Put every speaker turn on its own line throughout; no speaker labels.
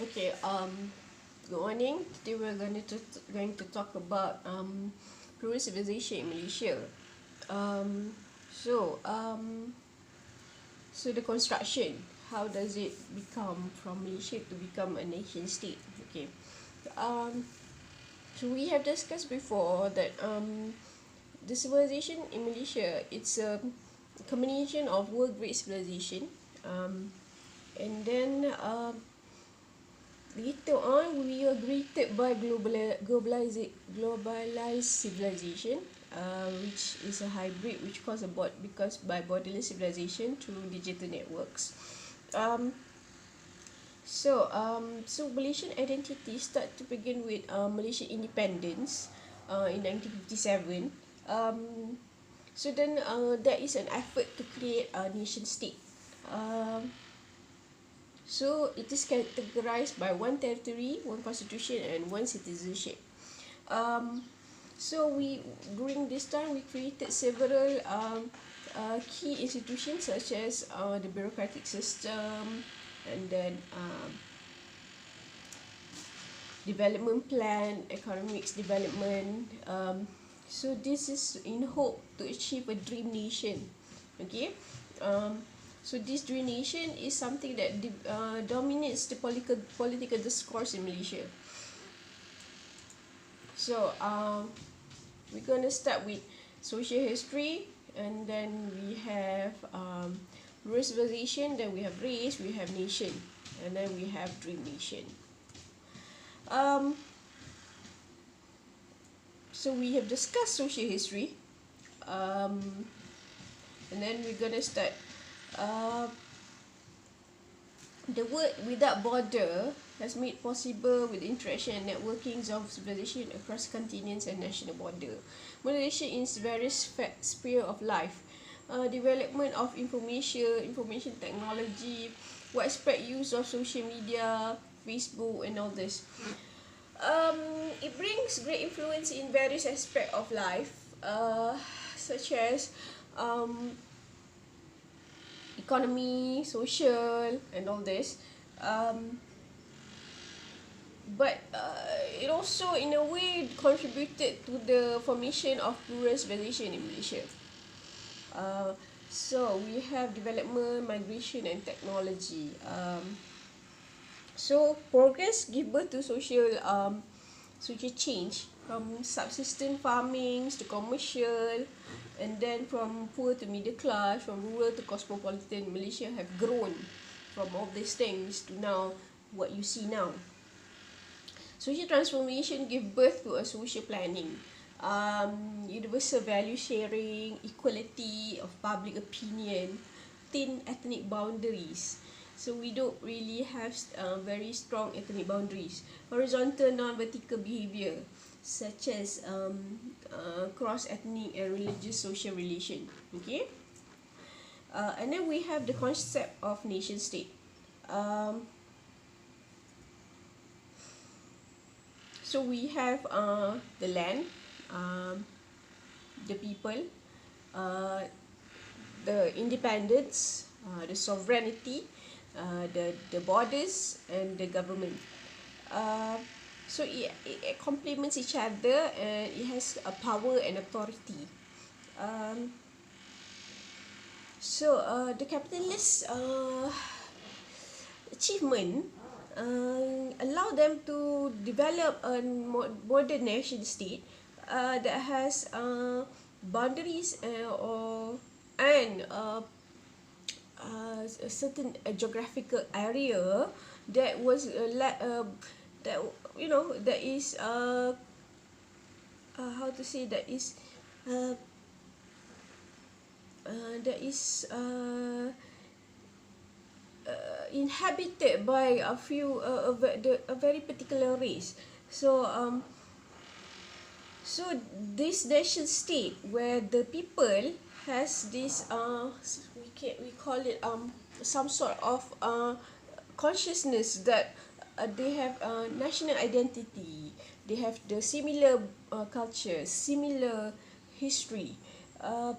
Okay. Good morning. Today we're going to talk about plural civilization in Malaysia. Um, so um, so the construction. How does it become from Malaysia to become a nation state? Okay. Um, so we have discussed before that the civilization in Malaysia, it's a combination of world great civilization, and then later on, we are greeted by globalized civilization, which is a hybrid which caused because by borderless civilization through digital networks. Um, so Malaysian identity start to begin with Malaysian independence in 1957. So then there is an effort to create a nation state. Um, So it is categorized by one territory, one constitution, and one citizenship. Um, so we during this time we created several key institutions such as the bureaucratic system, and then development plan, economics development. So this is in hope to achieve a dream nation. Okay. Um, so this dream nation is something that dominates the political discourse in Malaysia. So we're gonna start with social history, and then we have rural civilization, then we have race, we have nation, and then we have dream nation. Um, so we have discussed social history, um, and then we're gonna start. Uh, The word without border has made possible with interaction and networkings of civilization across continents and national border. Malaysia in various sphere of life. Development of information technology, widespread use of social media, Facebook and all this. It brings great influence in various aspects of life, such as um, economy, social, and all this. Um, but it also, in a way, contributed to the formation of plural civilization in Malaysia. Uh, so we have development, migration, and technology. So progress give birth to social change from subsistence farming to commercial, and then from poor to middle class, from rural to cosmopolitan. Malaysia have grown from all these things to now what you see now. Social transformation give birth to a social planning, universal value sharing, equality of public opinion, thin ethnic boundaries. So we don't really have very strong ethnic boundaries. Horizontal non-vertical behavior, such as cross-ethnic and religious social relation. Okay, and then we have the concept of nation state. Um, so we have the land, um, the people, uh, the independence, the sovereignty, the borders, and the government. Uh, so it complements each other, and it has a power and authority. Um, the capitalist achievement allow them to develop a modern nation state that has boundaries and a certain geographical area that was that that is how to say uh, that is inhabited by a few a very particular race. So this nation state where the people has this we call it some sort of consciousness that they have national identity, they have the similar culture, similar history. uh,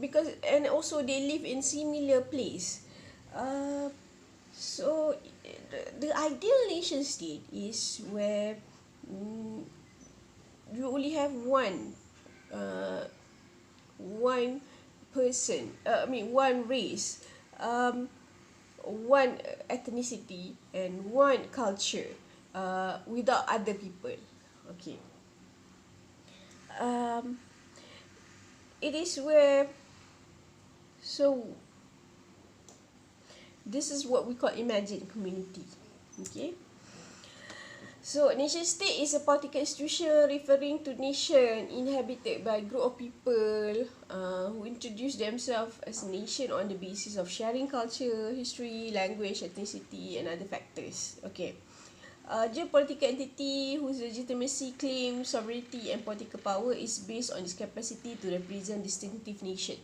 because and also they live in similar place. uh, So the ideal nation state is where you only have uh, one person, one race, um, one ethnicity, and one culture, without other people. Okay. Um, it is where, so this is what we call imagined community. Okay. So, nation state is a political institution referring to nation inhabited by a group of people who introduce themselves as a nation on the basis of sharing culture, history, language, ethnicity, and other factors. Okay. Geopolitical entity whose legitimacy, claim, sovereignty, and political power is based on its capacity to represent distinctive nation.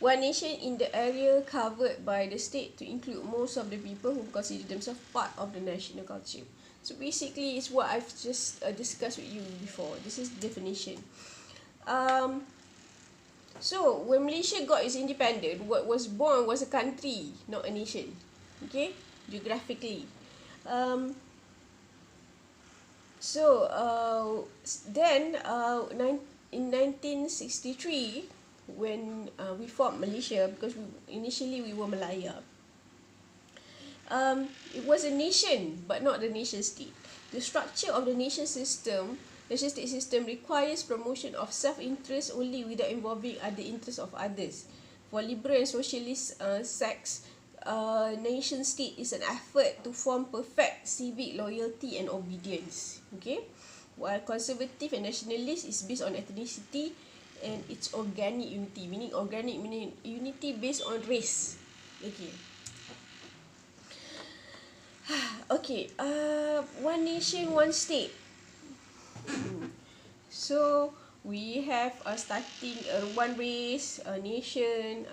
One nation in the area covered by the state to include most of the people who consider themselves part of the national culture. So basically, it's what I've just discussed with you before. This is the definition. Um, so when Malaysia got its independence, what was born was a country, not a nation. Okay, geographically. Um, so then in 1963, when we formed Malaysia, because initially we were Malaya, it was a nation but not the nation state. The structure of the nation state system requires promotion of self-interest only without involving other interests of others. For liberal and socialist sects, nation state is an effort to form perfect civic loyalty and obedience. Okay, while conservative and nationalist is based on ethnicity and its organic unity, meaning unity based on race. Okay. Okay. One nation, one state. So we have starting one race, a nation,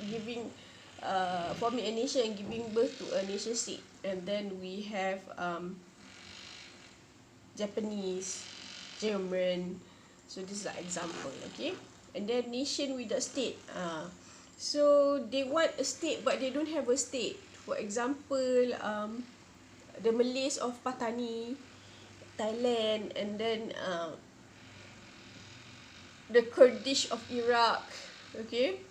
giving forming a nation and giving birth to a nation state, and then we have Japanese, German. So this is an example. Okay, and then nation without state. So they want a state but they don't have a state. For example, the Malays of Patani, Thailand, and then the Kurdish of Iraq. Okay,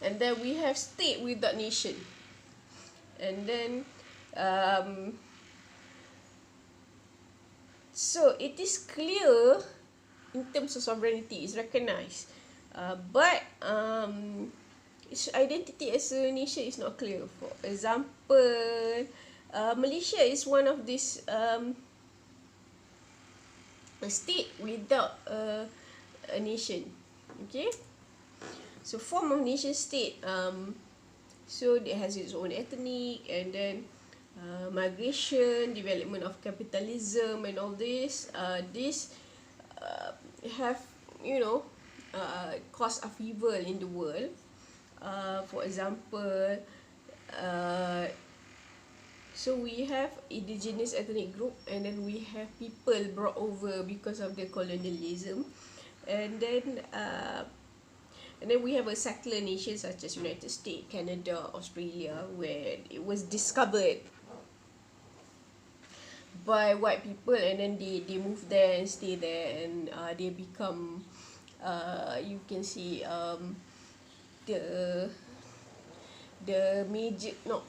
and then we have state without nation, and then so it is clear in terms of sovereignty, is recognized, but its identity as a nation is not clear. For example, Malaysia is one of these a state without a nation. Okay, so form of nation state, so it has its own ethnic, and then migration, development of capitalism, and all this. This have, cause upheaval in the world. For example, so we have indigenous ethnic group, and then we have people brought over because of the colonialism, and then we have a settler nation such as United States, Canada, Australia, where it was discovered by white people, and then they move there and stay there, and they become you can see the major, no,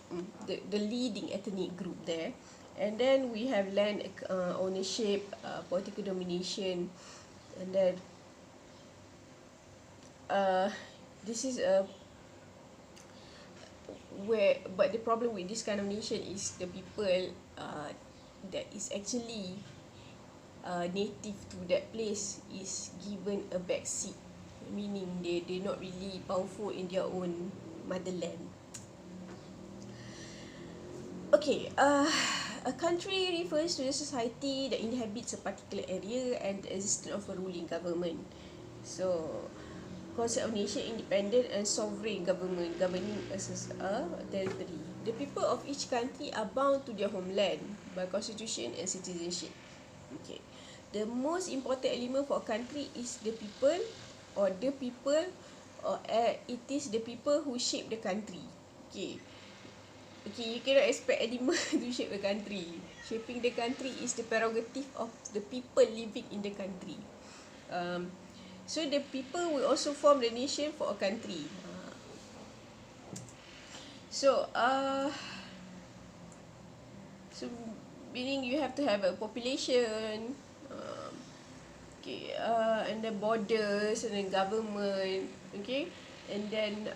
the leading ethnic group there. And then we have land ownership, political domination, and then this is where, but the problem with this kind of nation is the people that is actually native to that place is given a back seat, meaning they're not really powerful in their own motherland. Okay, a country refers to a society that inhabits a particular area and the existence of a ruling government. So, concept of nation, independent and sovereign government governing a territory. The people of each country are bound to their homeland by constitution and citizenship. Okay, the most important element for a country is the people, or the people or it is the people who shape the country. Okay. Okay, you cannot expect animal to shape the country. Shaping the country is the prerogative of the people living in the country. Um, so the people will also form the nation for a country. So, so meaning you have to have a population, okay, and the borders and then government, okay, and then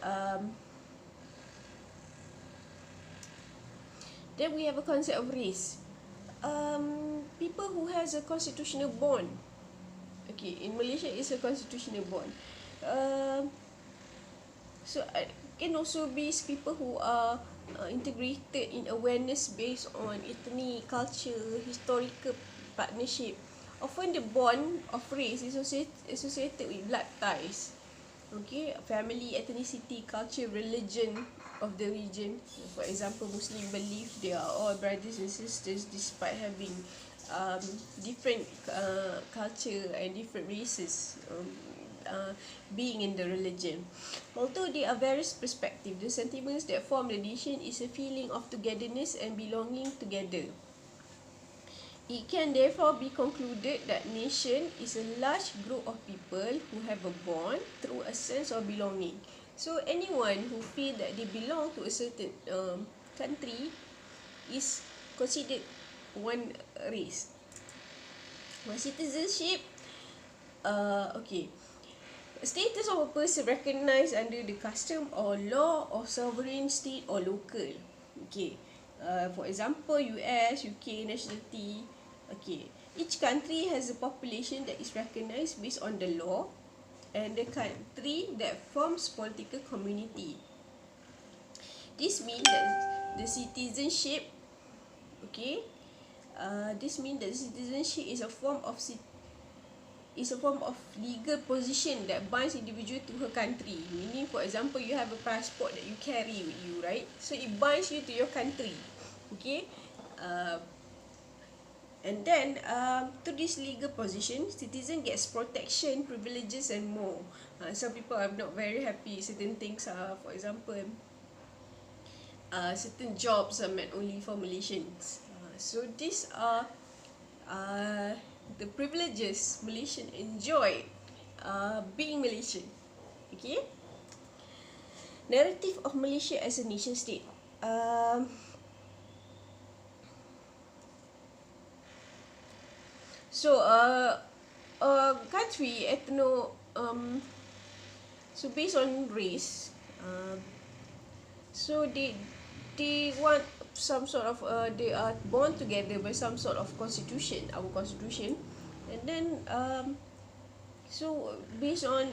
we have a concept of race. People who has a constitutional bond. Okay, in Malaysia it's a constitutional bond. So can also be people who are integrated in awareness based on ethnic, culture, historical partnership. Often the bond of race is associated with blood ties. Okay, family, ethnicity, culture, religion of the region. For example, Muslim believe they are all brothers and sisters despite having different culture and different races. Being in the religion. Although there are various perspectives, the sentiments that form the nation is a feeling of togetherness and belonging together. It can therefore be concluded that nation is a large group of people who have a bond through a sense of belonging. So anyone who feel that they belong to a certain country is considered one race. One citizenship, okay. Status of a person recognised under the custom or law of sovereign state or local. Okay. For example, US, UK nationality. Okay. Each country has a population that is recognised based on the law and the country that forms political community. This means that the citizenship, okay, this means that citizenship is a form of legal position that binds individual to her country. Meaning, for example, you have a passport that you carry with you, right? So it binds you to your country. Okay. And then to this legal position, citizen gets protection, privileges and more. Some people are not very happy. Certain things are, for example, certain jobs are meant only for Malaysians. So these are the privileges Malaysian enjoy being Malaysian. Okay. Narrative of Malaysia as a nation state. So country so based on race, so they want some sort of they are born together by some sort of constitution, our constitution, and then so based on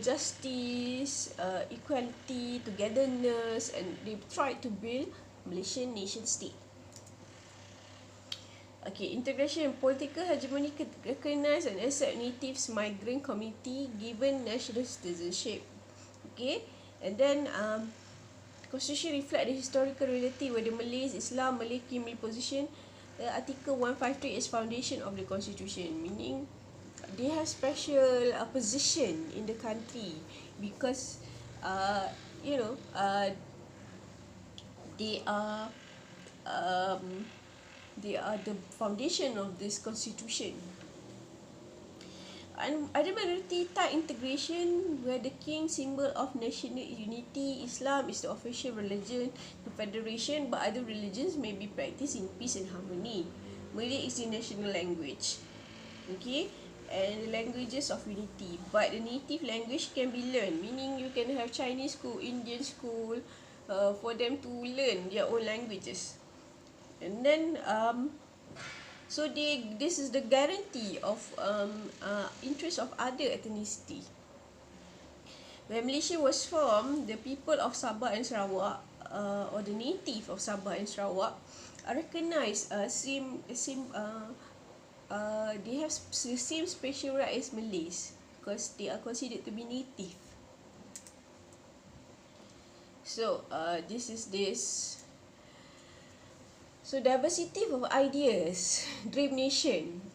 justice, equality, togetherness, and they try to build Malaysian nation state. Okay, integration and political hegemony recognize and accept natives migrant community given national citizenship. Okay, and then Constitution reflect the historical reality where the Malays, Islam, Malay Kimil position. Article 153 is foundation of the Constitution, meaning they have special position in the country because you know they are the foundation of this constitution. And other minority type integration where the king symbol of national unity. Islam is the official religion, the federation, but other religions may be practiced in peace and harmony. Malay is the national language. Okay, and the languages of unity, but the native language can be learned, meaning you can have Chinese school, Indian school, for them to learn their own languages. And then so this is the guarantee of interest of other ethnicity. When Malaysia was formed, the people of Sabah and Sarawak, or the native of Sabah and Sarawak, are recognized they have the same spatial right as Malays because they are considered to be native. So this is this. So diversity of ideas, dream nation.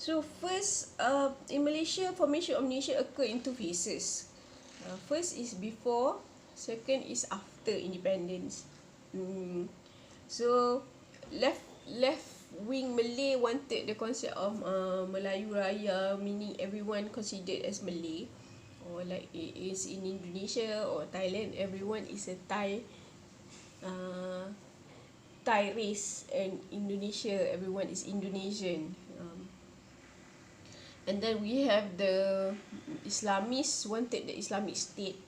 So first, in Malaysia, formation of nation occur in two phases. First is before, second is after independence. So left wing Malay wanted the concept of Melayu Raya, meaning everyone considered as Malay, or like it is in Indonesia or Thailand, everyone is a Thai race, and Indonesia everyone is Indonesian. And then we have the Islamists wanted the Islamic State,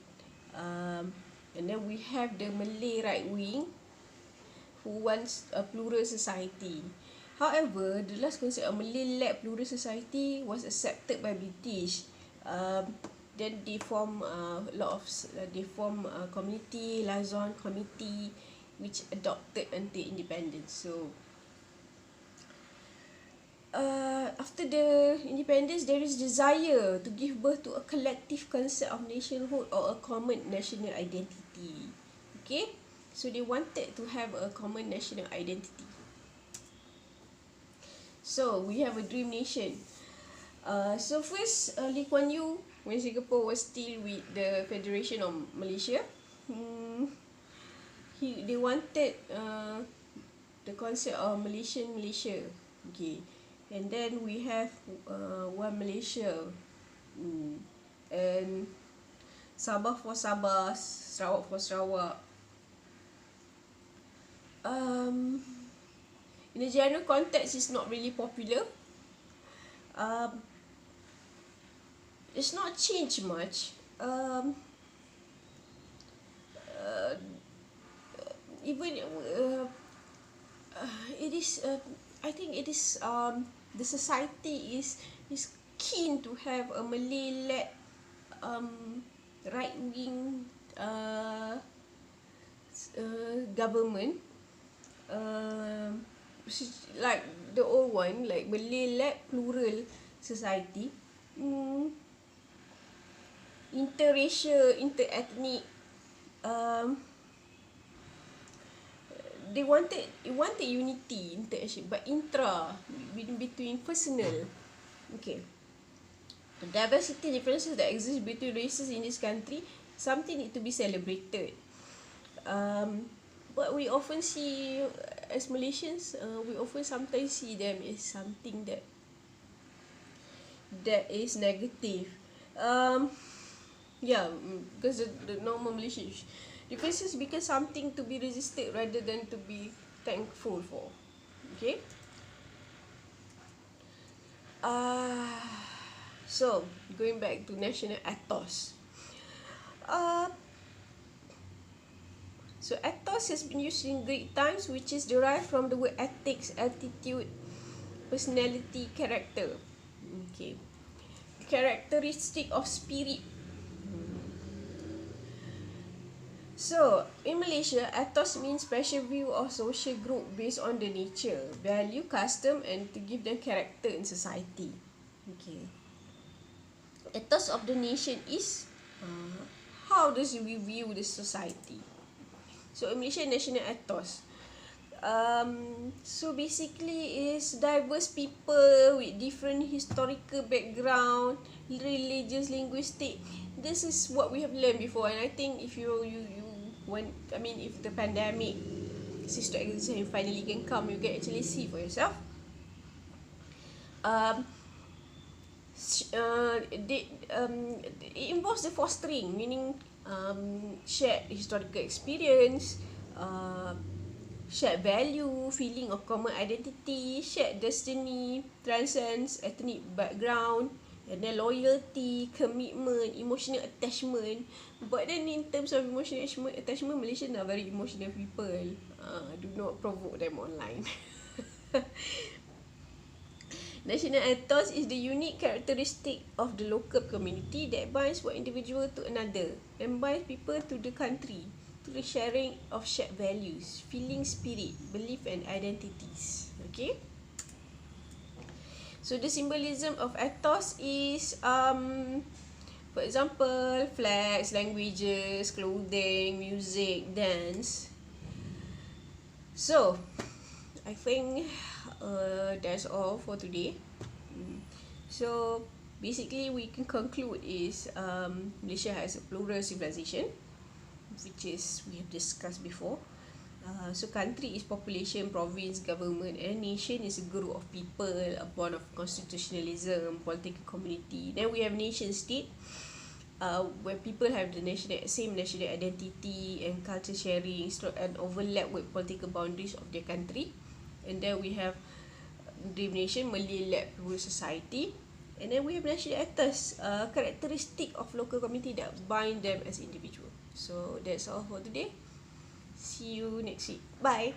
and then we have the Malay right wing who wants a plural society. However, the last concept of Malay-led plural society was accepted by British. Then they form a community, liaison committee, which adopted until independence. So after the independence, there is desire to give birth to a collective concept of nationhood or a common national identity. Okay, so they wanted to have a common national identity. So we have a dream nation. So first, Lee Kuan Yew, when Singapore was still with the Federation of Malaysia, they wanted the concept of Malaysian Malaysia. Okay, and then we have one Malaysia, and Sabah for Sabah, Sarawak for Sarawak. In the general context, it's not really popular. It's not changed much. Even it is. I think it is. The society is keen to have a Malay-led right wing government. Like the old one, like Malay-led plural society, interracial, interethnic. They wanted unity, interaction, but between personal. Okay, the diversity differences that exist between races in this country, something need to be celebrated. But we often see, as Malaysians, we often sometimes see them as something that is negative. Yeah, because the normal Malaysian differences become something to be resisted rather than to be thankful for. Okay. So going back to national ethos. So ethos has been used in Greek times, which is derived from the word ethics, attitude, personality, character. Okay. Characteristic of spirit. So in Malaysia, ethos means special view of social group based on the nature, value, custom, and to give them character in society. Okay. Ethos of the nation is how does we view the society. So in Malaysia, national ethos. So basically is diverse people with different historical background, religious, linguistic. This is what we have learned before, and I think if you want, I mean, if the pandemic cease to exist and finally can come, you can actually see for yourself. It involves the fostering, meaning shared historical experience, shared value, feeling of common identity, shared destiny, transcends ethnic background, and then loyalty, commitment, emotional attachment. But then in terms of emotional attachment, Malaysians are very emotional people. Do not provoke them online. National ethos is the unique characteristic of the local community that binds one individual to another and binds people to the country through the sharing of shared values, feeling, spirit, belief, and identities. Okay. So the symbolism of ethos is, for example, flags, languages, clothing, music, dance. So I think that's all for today. So basically we can conclude is Malaysia has a plural civilization, which is we have discussed before. So country is population, province, government, and nation is a group of people, a bond of constitutionalism, political community. Then we have nation state, where people have the same national identity and culture sharing and overlap with political boundaries of their country. And then we have dream nation, Malay-led plural society. And then we have national ethos, characteristic of local community that bind them as individual. So that's all for today. See you next week. Bye.